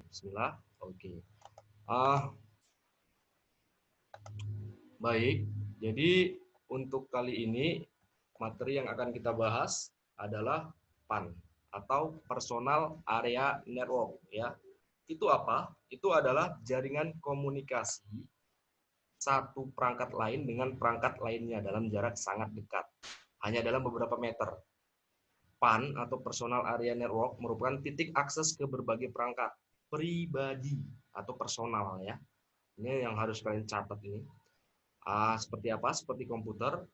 Bismillah. Oke. Ah, baik. Jadi untuk kali ini materi yang akan kita bahas adalah PAN atau Personal Area Network ya. Itu apa? Itu adalah jaringan komunikasi satu perangkat lain dengan perangkat lainnya dalam jarak sangat dekat, hanya dalam beberapa meter. PAN atau Personal Area Network merupakan titik akses ke berbagai perangkat pribadi atau personal ya. Ini yang harus kalian catat ini. Seperti apa? Seperti komputer,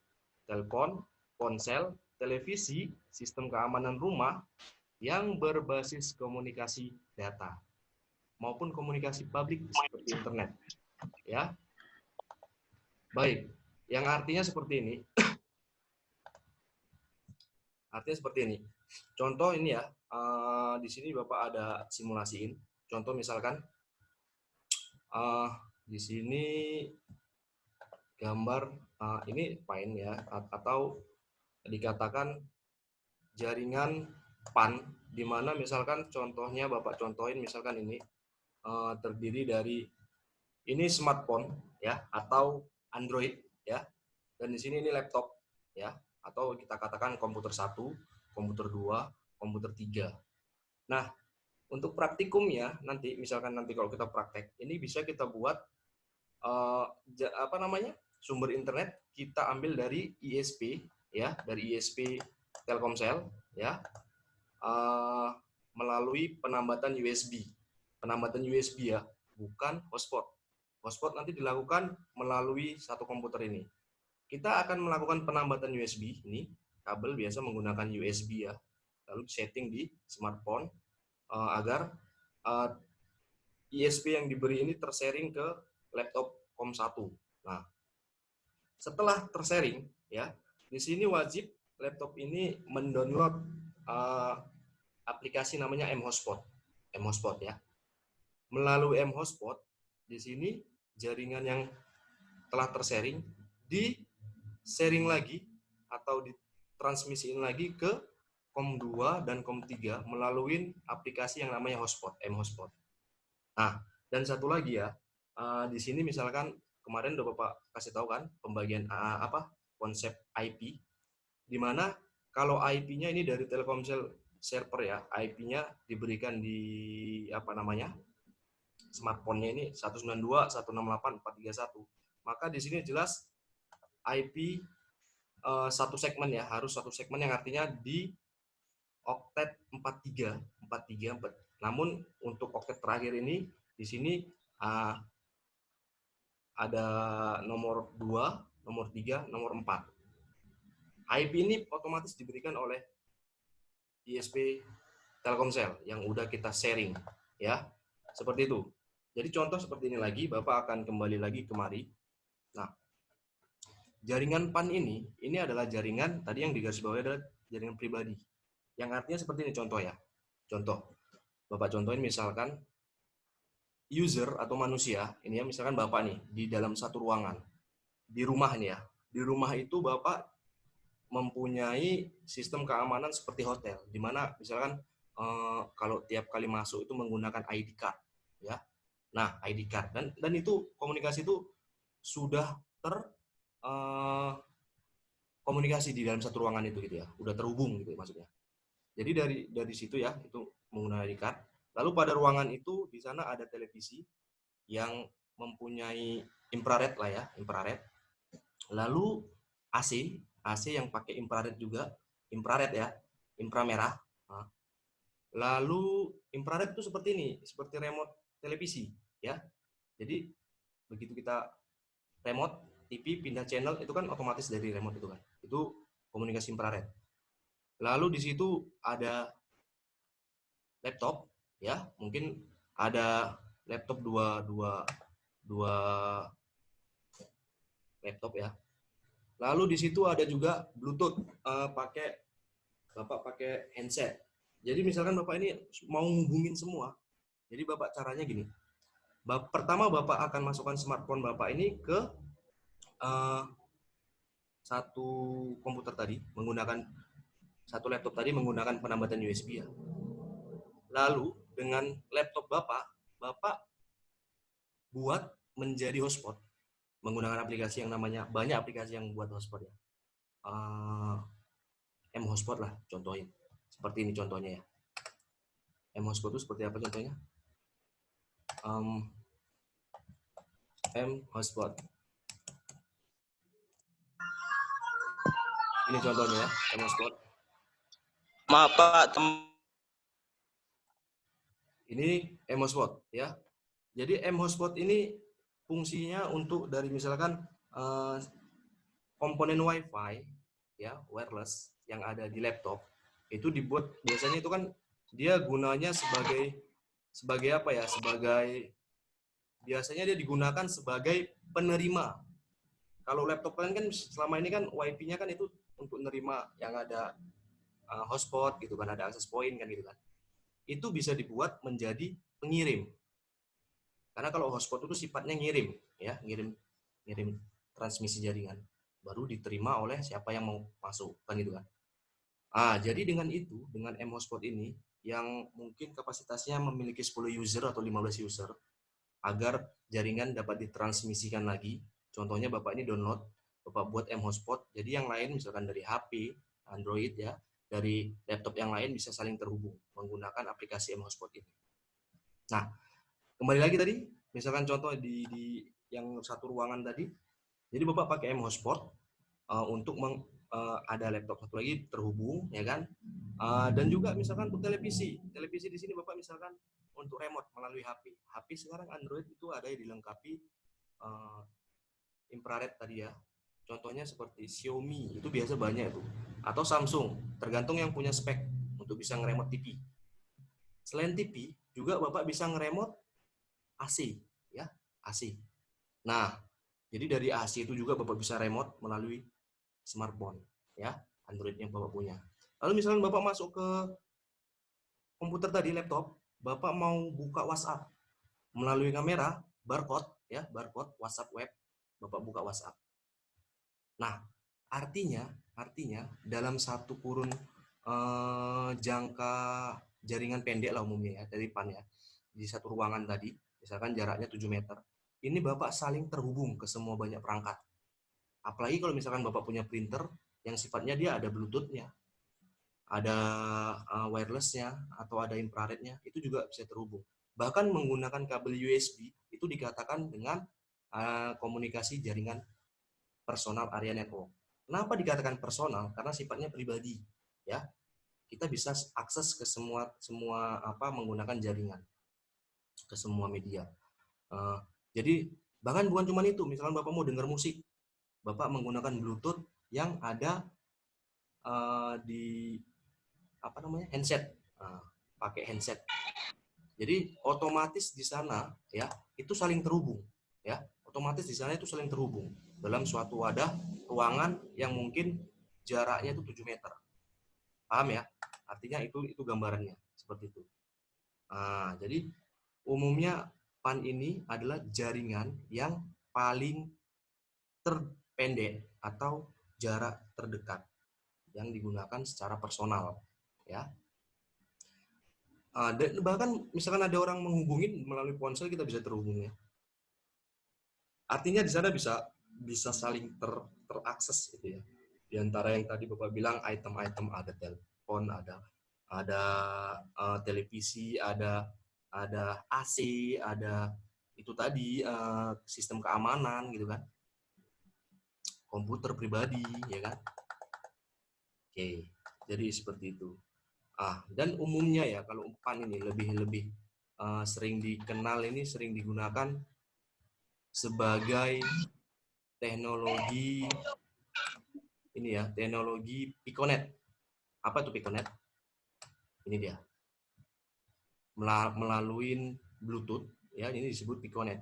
telepon, ponsel, televisi, sistem keamanan rumah yang berbasis komunikasi data maupun komunikasi publik seperti internet. Ya, baik. Yang artinya seperti ini. Artinya seperti ini. Contoh ini ya. Di sini Bapak ada simulasiin. Contoh misalkan di sini gambar ini PAN ya, atau dikatakan jaringan PAN, di mana misalkan contohnya Bapak contohin misalkan ini terdiri dari ini smartphone ya atau Android ya, dan di sini ini laptop ya, atau kita katakan komputer 1, komputer 2, komputer 3. Nah, untuk praktikumnya nanti misalkan nanti kalau kita praktek ini bisa kita buat apa namanya? Sumber internet kita ambil dari ISP ya, dari ISP Telkomsel ya, melalui penambatan USB. Penambatan USB ya, bukan hotspot. Hotspot nanti dilakukan melalui satu komputer ini. Kita akan melakukan penambatan USB ini, kabel biasa menggunakan USB ya, lalu setting di smartphone agar ISP yang diberi ini tersharing ke laptop COM1. Nah, setelah tersharing ya, di sini wajib laptop ini mendownload aplikasi namanya mHotspot. mHotspot ya. Melalui mHotspot di sini jaringan yang telah tersharing di sharing lagi atau ditransmisiin lagi ke COM2 dan COM3 melalui aplikasi yang namanya hotspot, mHotspot. Nah, dan satu lagi ya, di sini misalkan kemarin udah Bapak kasih tahu kan pembagian apa konsep IP, di mana kalau IP-nya ini dari Telkomsel server ya, IP-nya diberikan di apa namanya smartphone-nya ini 192.168.431, maka di sini jelas IP satu segmen ya, harus satu segmen yang artinya di oktet 43. Namun untuk oktet terakhir ini di sini ada nomor 2, nomor 3, nomor 4. IP ini otomatis diberikan oleh ISP Telkomsel yang udah kita sharing ya. Seperti itu. Jadi contoh seperti ini lagi, Bapak akan kembali lagi kemari. Nah, jaringan PAN ini adalah jaringan tadi yang digarisbawahi adalah jaringan pribadi. Yang artinya seperti ini contoh ya. Contoh. Bapak contohin misalkan user atau manusia, ini ya misalkan Bapak nih di dalam satu ruangan. Di rumah ini ya. Di rumah itu Bapak mempunyai sistem keamanan seperti hotel, di mana misalkan kalau tiap kali masuk itu menggunakan ID card ya. Nah, ID card dan itu komunikasi itu sudah komunikasi di dalam satu ruangan itu gitu ya, udah terhubung gitu ya, maksudnya. Jadi dari situ ya, itu menggunakan ID card. Lalu pada ruangan itu di sana ada televisi yang mempunyai infrared lah ya, infrared. Lalu AC yang pakai infrared juga, infrared ya, inframerah. Nah, lalu infrared itu seperti ini, seperti remote televisi ya. Jadi begitu kita remote TV pindah channel itu kan otomatis dari remote itu kan. Itu komunikasi infrared. Lalu di situ ada laptop ya, mungkin ada laptop dua laptop ya. Lalu di situ ada juga Bluetooth, Bapak pakai handset. Jadi misalkan Bapak ini mau ngubungin semua. Jadi Bapak caranya gini. Pertama Bapak akan masukkan smartphone Bapak ini ke satu komputer tadi menggunakan satu laptop tadi menggunakan penambatan USB ya. Lalu dengan laptop Bapak buat menjadi hotspot menggunakan aplikasi yang namanya, banyak aplikasi yang buat hotspot ya. M-Hotspot lah contohin. Seperti ini contohnya ya. M-Hotspot itu seperti apa contohnya? M-Hotspot. Ini contohnya ya, M-Hotspot. Maaf Pak, Ini M-Hotspot ya. Jadi M-Hotspot ini fungsinya untuk dari misalkan komponen WiFi ya, wireless yang ada di laptop itu dibuat, biasanya itu kan dia gunanya sebagai apa ya? Biasanya dia digunakan sebagai penerima. Kalau laptop kalian kan selama ini kan WiFi-nya kan itu untuk menerima yang ada hotspot gitu kan, ada access point kan gitu kan. Itu bisa dibuat menjadi pengirim. Karena kalau hotspot itu sifatnya ngirim ya, ngirim transmisi jaringan, baru diterima oleh siapa yang mau masuk kan gitu kan. Jadi dengan itu, dengan M-Hotspot ini yang mungkin kapasitasnya memiliki 10 user atau 15 user, agar jaringan dapat ditransmisikan lagi. Contohnya Bapak ini download, Bapak buat M-Hotspot, jadi yang lain misalkan dari HP, Android ya, dari laptop yang lain bisa saling terhubung menggunakan aplikasi M-Hotspot ini. Nah, kembali lagi tadi, misalkan contoh di yang satu ruangan tadi, jadi Bapak pakai M-Hotspot untuk ada laptop satu lagi terhubung, ya kan? Dan juga misalkan untuk televisi di sini Bapak misalkan untuk remote melalui HP. HP sekarang Android itu ada yang dilengkapi infrared tadi ya. Contohnya seperti Xiaomi, itu biasa banyak itu. Atau Samsung, tergantung yang punya spek untuk bisa ngeremote TV. Selain TV, juga Bapak bisa ngeremote AC, ya, AC. Nah, jadi dari AC itu juga Bapak bisa remote melalui smartphone, ya, Android yang Bapak punya. Lalu misalnya Bapak masuk ke komputer tadi, laptop, Bapak mau buka WhatsApp melalui kamera, barcode, ya, barcode WhatsApp web, Bapak buka WhatsApp. Nah, artinya dalam satu kurun jangka jaringan pendek lah umumnya ya, dari PAN ya, di satu ruangan tadi, misalkan jaraknya 7 meter, ini Bapak saling terhubung ke semua banyak perangkat. Apalagi kalau misalkan Bapak punya printer yang sifatnya dia ada Bluetooth-nya, ada wireless-nya, atau ada infrared-nya, itu juga bisa terhubung. Bahkan menggunakan kabel USB, itu dikatakan dengan komunikasi jaringan personal area network. Kenapa dikatakan personal? Karena sifatnya pribadi, ya. Kita bisa akses ke semua menggunakan jaringan ke semua media. Jadi bahkan bukan cuma itu, misalkan Bapak mau dengar musik, Bapak menggunakan Bluetooth yang ada di handset, pakai handset. Jadi otomatis di sana ya itu saling terhubung, ya. Otomatis di sana itu saling terhubung dalam suatu wadah ruangan yang mungkin jaraknya itu 7 meter. Paham ya? Artinya itu gambarannya seperti itu. Jadi umumnya PAN ini adalah jaringan yang paling terpendek atau jarak terdekat yang digunakan secara personal, ya. Dan bahkan misalkan ada orang menghubungin melalui ponsel, kita bisa terhubung ya. Artinya di sana bisa saling terakses gitu ya. Di antara yang tadi Bapak bilang item-item, ada telepon, ada televisi, ada AC, ada itu tadi sistem keamanan gitu kan. Komputer pribadi ya kan. Oke, jadi seperti itu. Dan umumnya ya kalau PAN ini lebih sering dikenal, ini sering digunakan sebagai teknologi ini ya, teknologi Piconet. Apa itu Piconet? Ini dia. Melalui Bluetooth ya, ini disebut Piconet.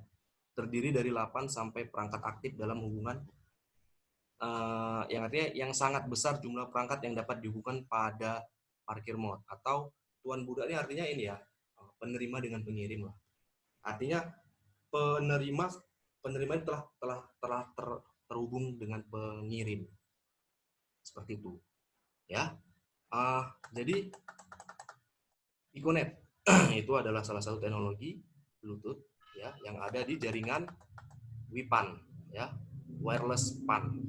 Terdiri dari 8 sampai perangkat aktif dalam hubungan yang artinya yang sangat besar jumlah perangkat yang dapat dihubungkan pada parkir mode, atau tuan budak ini artinya ini ya, penerima dengan pengirim lah. Artinya penerima telah terhubung dengan pengirim. Seperti itu. Ya. Jadi Piconet itu adalah salah satu teknologi Bluetooth ya yang ada di jaringan WIPAN ya, wireless PAN.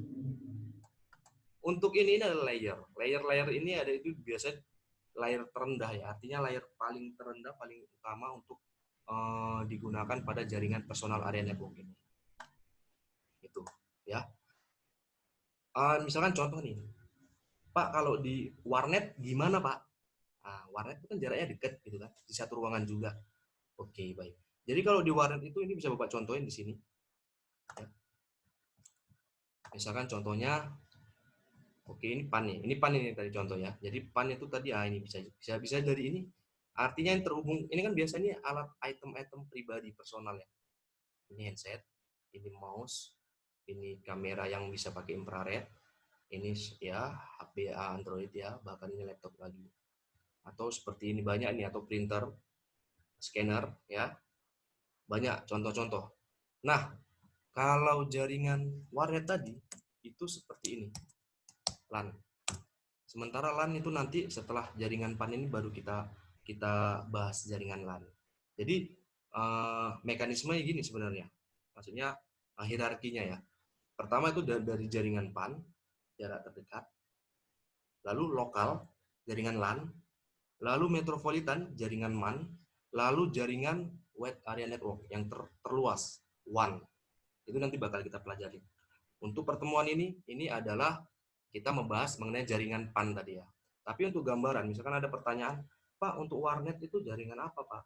Untuk ini adalah layer ini ada itu biasanya layer terendah ya, artinya layer paling terendah, paling utama untuk digunakan pada jaringan personal area network ini. Itu ya. Misalkan contoh nih, Pak, kalau di warnet gimana Pak? Nah, warnet itu kan jaraknya dekat gitu kan, di satu ruangan juga. Oke, baik. Jadi kalau di warnet itu ini bisa Bapak contohin di sini. Ya. Misalkan contohnya, oke ini PAN nih, ini PAN ini tadi contoh ya. Jadi PAN itu tadi ini bisa dari ini. Artinya yang terhubung ini kan biasanya alat item-item pribadi personal ya. Ini handset, ini mouse, ini kamera yang bisa pakai infrared, ini ya HP Android ya, bahkan ini laptop lagi. Atau seperti ini banyak ini, atau printer, scanner ya. Banyak contoh-contoh. Nah, kalau jaringan warnet tadi itu seperti ini. LAN. Sementara LAN itu nanti setelah jaringan PAN ini baru kita bahas jaringan LAN. Jadi mekanismenya gini sebenarnya. Maksudnya hierarkinya ya. Pertama itu dari jaringan PAN, jarak terdekat. Lalu lokal, jaringan LAN. Lalu metropolitan, jaringan MAN. Lalu jaringan wide area network yang terluas, WAN. Itu nanti bakal kita pelajari. Untuk pertemuan ini adalah kita membahas mengenai jaringan PAN tadi ya. Tapi untuk gambaran, misalkan ada pertanyaan, Pak, untuk warnet itu jaringan apa, Pak?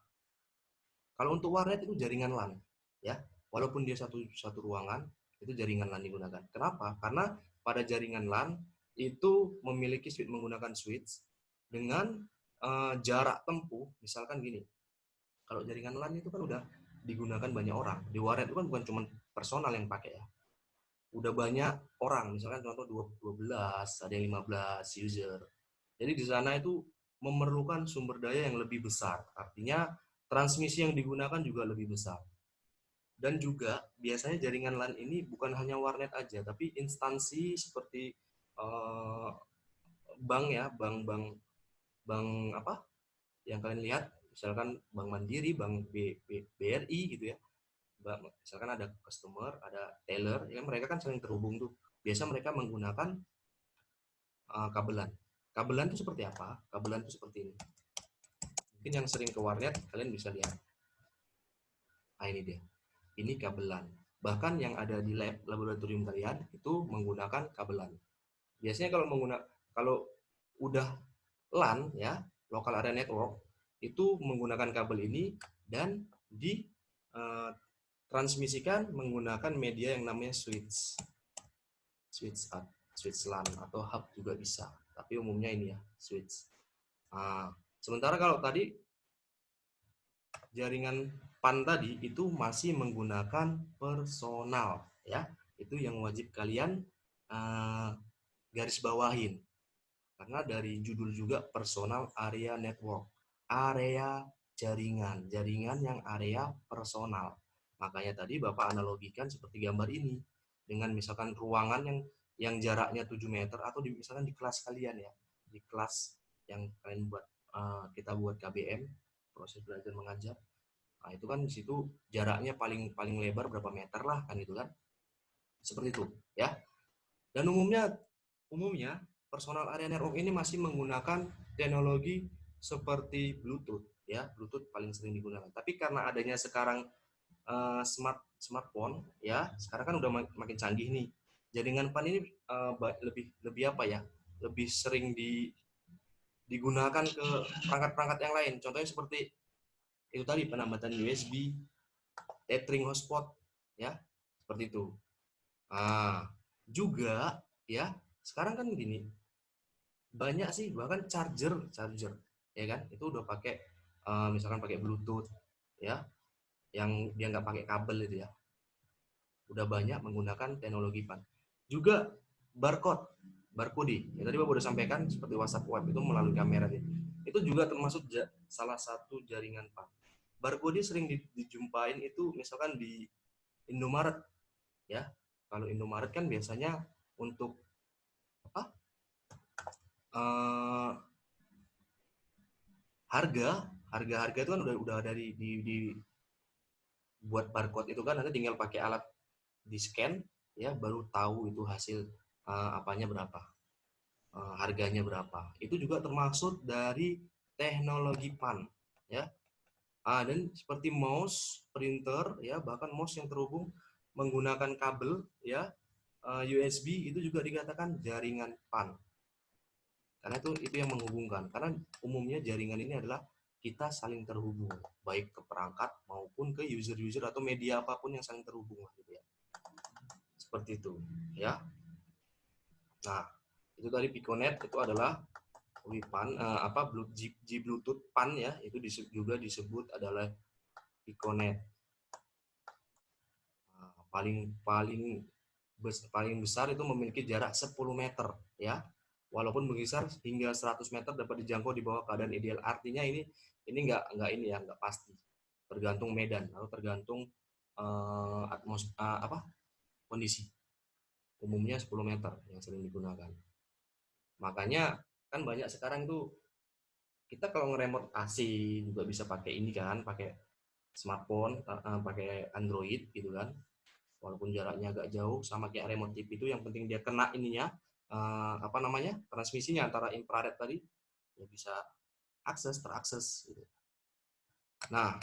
Kalau untuk warnet itu jaringan LAN, ya. Walaupun dia satu ruangan, itu jaringan LAN digunakan. Kenapa? Karena pada jaringan LAN itu memiliki switch, menggunakan switch dengan jarak tempuh, misalkan gini. Kalau jaringan LAN itu kan udah digunakan banyak orang. Di warnet itu kan bukan cuma personal yang pakai ya. Udah banyak orang, misalkan contoh 12, ada yang 15 user. Jadi di sana itu memerlukan sumber daya yang lebih besar. Artinya transmisi yang digunakan juga lebih besar. Dan juga biasanya jaringan LAN ini bukan hanya warnet aja, tapi instansi seperti bank ya, bank apa yang kalian lihat, misalkan Bank Mandiri, Bank BRI gitu ya. Misalkan ada customer, ada teller, ya mereka kan sering terhubung tuh. Biasa mereka menggunakan kabelan. Kabelan itu seperti apa? Kabelan itu seperti ini. Mungkin yang sering ke warnet, kalian bisa lihat. Nah, ini dia. Ini kabelan. Bahkan yang ada di laboratorium kalian itu menggunakan kabelan. Biasanya kalau udah LAN ya, local area network, itu menggunakan kabel ini dan ditransmisikan menggunakan media yang namanya switch LAN atau hub juga bisa. Tapi umumnya ini ya, switch. Sementara kalau tadi jaringan PAN tadi itu masih menggunakan personal ya. Itu yang wajib kalian garis bawahin. Karena dari judul juga personal area network. Area jaringan yang area personal. Makanya tadi Bapak analogikan seperti gambar ini dengan misalkan ruangan yang jaraknya 7 meter atau misalkan di kelas kalian ya. Di kelas yang kalian buat kita buat KBM, proses belajar mengajar. Nah, itu kan di situ jaraknya paling lebar berapa meter lah kan itu kan. Seperti itu ya. Dan umumnya personal area network ini masih menggunakan teknologi seperti Bluetooth ya. Bluetooth paling sering digunakan. Tapi karena adanya sekarang smartphone ya, sekarang kan udah makin canggih nih. Jaringan PAN ini lebih apa ya? Lebih sering digunakan ke perangkat-perangkat yang lain. Contohnya seperti itu tadi, penambatan USB, tethering hotspot ya, seperti itu. Juga ya, sekarang kan gini, banyak sih bahkan charger ya kan, itu udah pakai misalkan pakai Bluetooth ya, yang dia nggak pakai kabel itu ya, udah banyak menggunakan teknologi PAN. Juga barcode yang tadi Bapak udah sampaikan, seperti WhatsApp web itu melalui kamera itu juga termasuk salah satu jaringan PAN. Barcode sering dijumpain itu misalkan di Indomaret ya. Kalau Indomaret kan biasanya untuk apa? Harga itu kan udah ada buat barcode itu kan Anda tinggal pakai alat di scan ya, baru tahu itu hasil apanya berapa, harganya berapa. Itu juga termasuk dari teknologi PAN ya. Dan seperti mouse, printer ya, bahkan mouse yang terhubung menggunakan kabel ya, USB itu juga dikatakan jaringan PAN. Karena itu yang menghubungkan. Karena umumnya jaringan ini adalah kita saling terhubung, baik ke perangkat maupun ke user-user atau media apapun yang saling terhubung gitu ya. Seperti itu ya. Nah, itu tadi Piconet itu adalah WIPAN, Bluetooth PAN ya, itu juga disebut adalah Piconet. Paling besar itu memiliki jarak 10 meter ya. Walaupun berkisar hingga 100 meter dapat dijangkau di bawah keadaan ideal. Artinya ini nggak pasti. Tergantung medan atau tergantung kondisi. Umumnya 10 meter yang sering digunakan. Makanya kan banyak sekarang itu kita kalau nge-remote AC juga bisa pakai ini kan, pakai smartphone, pakai Android gitu kan. Walaupun jaraknya agak jauh, sama kayak remote TV itu, yang penting dia kena ininya, transmisinya antara infrared tadi, ya bisa terakses gitu. Nah,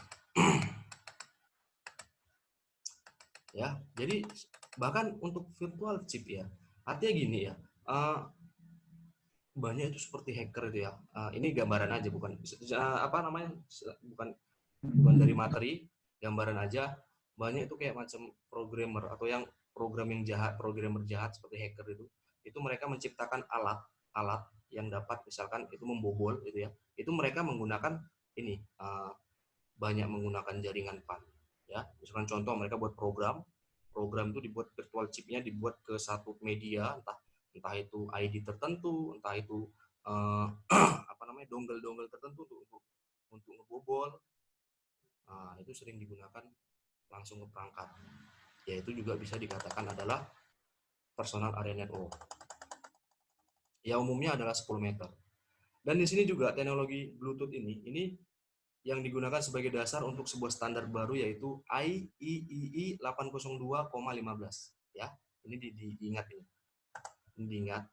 ya, jadi bahkan untuk virtual chip ya, artinya gini ya, banyak itu seperti hacker itu ya. Ini gambaran aja, bukan bukan dari materi, gambaran aja. Banyak itu kayak macam programmer atau yang programmer jahat seperti hacker itu mereka menciptakan alat yang dapat misalkan itu membobol gitu ya. Itu mereka menggunakan ini, banyak menggunakan jaringan PAN ya. Misalkan contoh, mereka buat program itu dibuat virtual chipnya dibuat ke satu media, entah itu ID tertentu, entah itu dongle tertentu untuk ngebobol. Itu sering digunakan langsung ke perangkat. Yaitu juga bisa dikatakan adalah personal area network. Ya, umumnya adalah 10 meter. Dan di sini juga teknologi Bluetooth ini yang digunakan sebagai dasar untuk sebuah standar baru, yaitu IEEE 802,15 ya. Ini diingat ini. Ini diingat.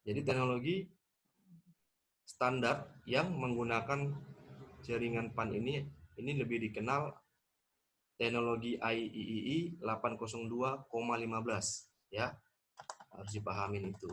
Jadi teknologi standar yang menggunakan jaringan PAN ini lebih dikenal teknologi IEEE 802,15 ya. Harus dipahamin itu.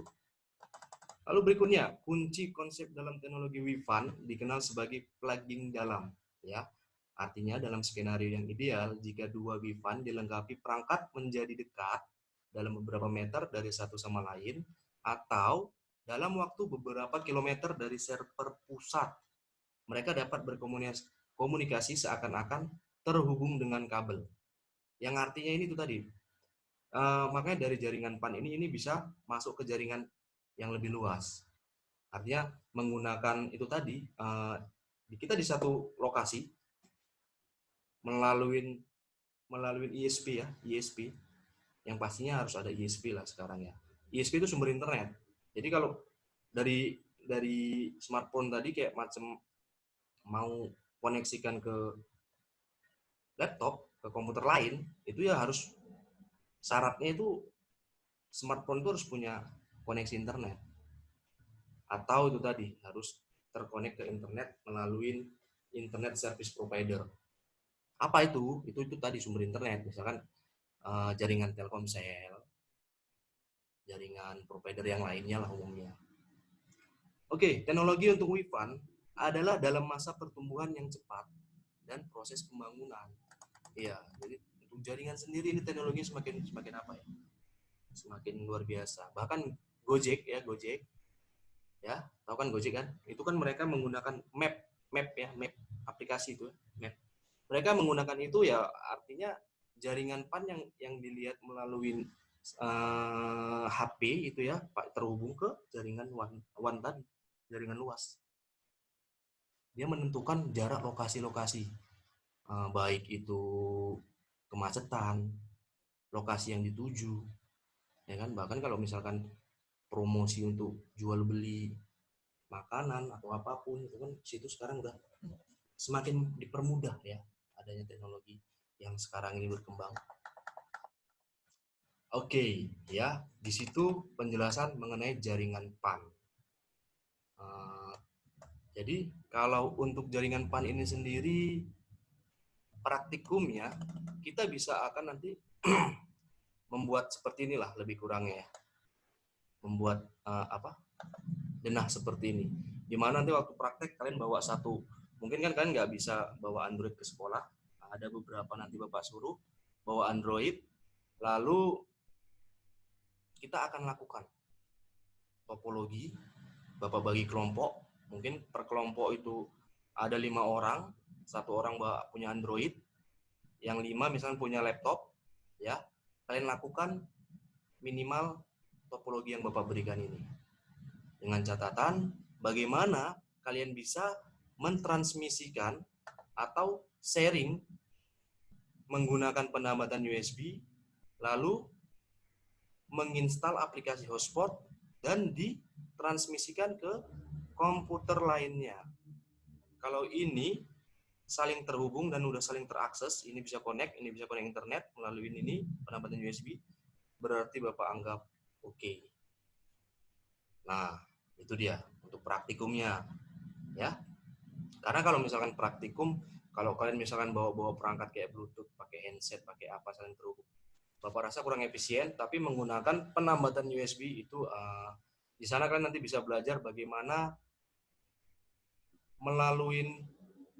Lalu berikutnya, kunci konsep dalam teknologi WIFAN dikenal sebagai plugging dalam ya. Artinya dalam skenario yang ideal, jika dua WIFAN dilengkapi perangkat menjadi dekat dalam beberapa meter dari satu sama lain, atau dalam waktu beberapa kilometer dari server pusat, mereka dapat berkomunikasi seakan-akan terhubung dengan kabel. Yang artinya ini tuh tadi, makanya dari jaringan PAN ini bisa masuk ke jaringan yang lebih luas. Artinya menggunakan itu tadi, kita di satu lokasi melalui ISP ya, ISP. Yang pastinya harus ada ISP lah sekarang ya. ISP itu sumber internet. Jadi kalau dari smartphone tadi kayak macam mau koneksikan ke laptop, ke komputer lain, itu ya harus, syaratnya itu smartphone itu harus punya koneksi internet. Atau itu tadi harus terkonek ke internet melalui internet service provider. Apa itu? Itu tadi sumber internet, misalkan jaringan Telkomsel, jaringan provider yang lainnya lah umumnya. Oke, teknologi untuk WIFAN adalah dalam masa pertumbuhan yang cepat dan proses pembangunan. Iya, jadi untuk jaringan sendiri ini teknologi semakin apa ya? Semakin luar biasa. Bahkan Gojek ya, tahu kan Gojek kan? Itu kan mereka menggunakan map aplikasi itu, map. Mereka menggunakan itu ya, artinya jaringan PAN yang dilihat melalui HP itu ya, Pak, terhubung ke jaringan WAN tadi, jaringan luas. Dia menentukan jarak lokasi-lokasi, baik itu kemacetan, lokasi yang dituju, ya kan. Bahkan kalau misalkan promosi untuk jual beli makanan atau apapun itu kan, situ sekarang udah semakin dipermudah ya adanya teknologi yang sekarang ini berkembang. Oke, ya, di situ penjelasan mengenai jaringan PAN. Jadi kalau untuk jaringan PAN ini sendiri praktikumnya kita bisa akan nanti membuat seperti inilah lebih kurangnya ya. Membuat denah seperti ini. Dimana nanti waktu praktek kalian bawa satu, mungkin kan kalian nggak bisa bawa Android ke sekolah, ada beberapa nanti Bapak suruh bawa Android, lalu kita akan lakukan topologi, Bapak bagi kelompok, mungkin per kelompok itu ada 5 orang, satu orang punya Android, yang 5 misalnya punya laptop, ya kalian lakukan minimal topologi yang Bapak berikan ini. Dengan catatan bagaimana kalian bisa mentransmisikan atau sharing menggunakan penambatan USB, lalu menginstal aplikasi hotspot dan ditransmisikan ke komputer lainnya. Kalau ini saling terhubung dan udah saling terakses, ini bisa connect internet melalui ini penambatan USB, berarti Bapak anggap oke. Nah, itu dia untuk praktikumnya, ya. Karena kalau misalkan praktikum, kalau kalian misalkan bawa perangkat kayak Bluetooth, pakai handset, pakai apa saling terhubung, Bapak rasa kurang efisien. Tapi menggunakan penambatan USB itu di sana kalian nanti bisa belajar bagaimana melalui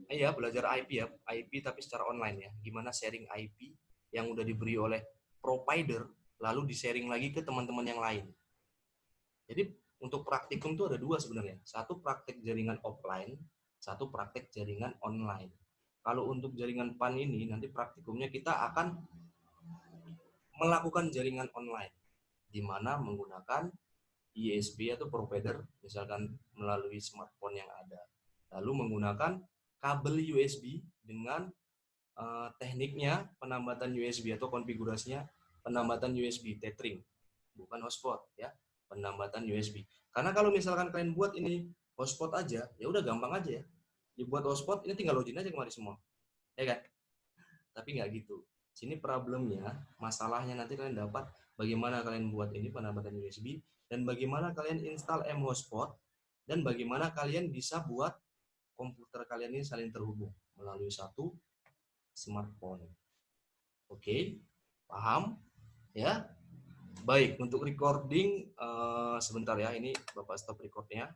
belajar IP ya, IP tapi secara online ya. Gimana sharing IP yang udah diberi oleh provider lalu di-sharing lagi ke teman-teman yang lain. Jadi untuk praktikum itu ada dua sebenarnya. Satu praktik jaringan offline, satu praktik jaringan online. Kalau untuk jaringan PAN ini nanti praktikumnya kita akan melakukan jaringan online di mana menggunakan ISP atau provider misalkan melalui smartphone yang ada. Lalu menggunakan kabel USB dengan tekniknya penambatan USB atau konfigurasinya penambatan USB tethering, bukan hotspot ya, penambatan USB. Karena kalau misalkan kalian buat ini hotspot aja, ya udah gampang aja ya. Dibuat hotspot ini tinggal login aja kemari semua. Ya kan? Tapi nggak gitu. Sini problemnya, masalahnya nanti kalian dapat bagaimana kalian buat ini penambatan USB dan bagaimana kalian install mHotspot dan bagaimana kalian bisa buat komputer kalian ini saling terhubung melalui satu smartphone. Oke, paham? Ya. Baik, untuk recording sebentar ya, ini Bapak stop recordnya.